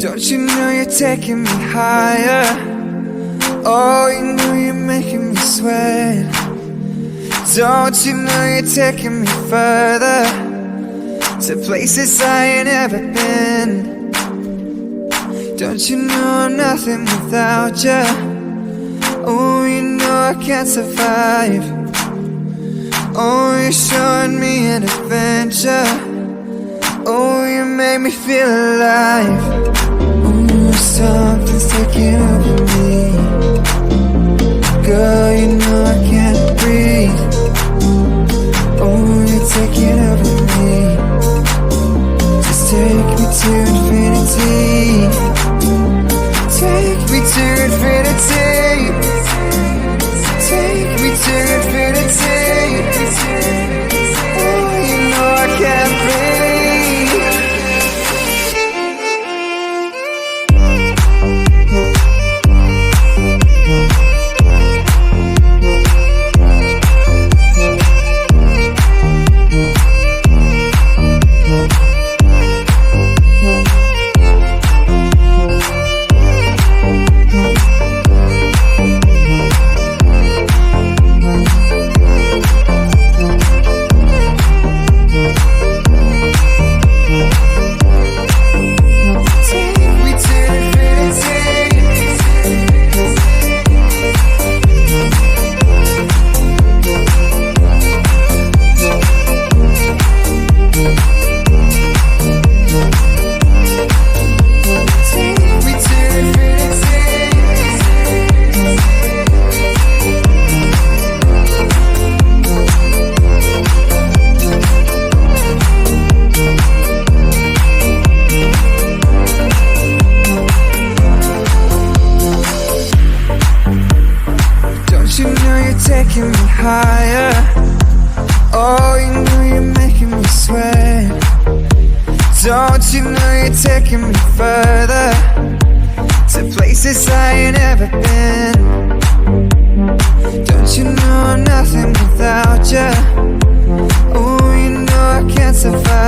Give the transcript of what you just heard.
Don't you know you're taking me higher? Oh, you know you're making me sweat. Don't you know you're taking me further, to places I ain't ever been. Don't you know I'm nothing without you? Oh, you know I can't survive. Oh, you're showing me an adventure. Oh, you make me feel alive. Oh, something's taking over me. Girl, you know I can't breathe. Oh, you're taking over me. Just take me to infinity. Take me to infinity. Take me to infinity. Oh, you know I can't breathe. Taking me higher. Oh, you know you're making me sweat. Don't you know you're taking me further, to places I ain't ever been. Don't you know I'm nothing without you? Oh, you know I can't survive.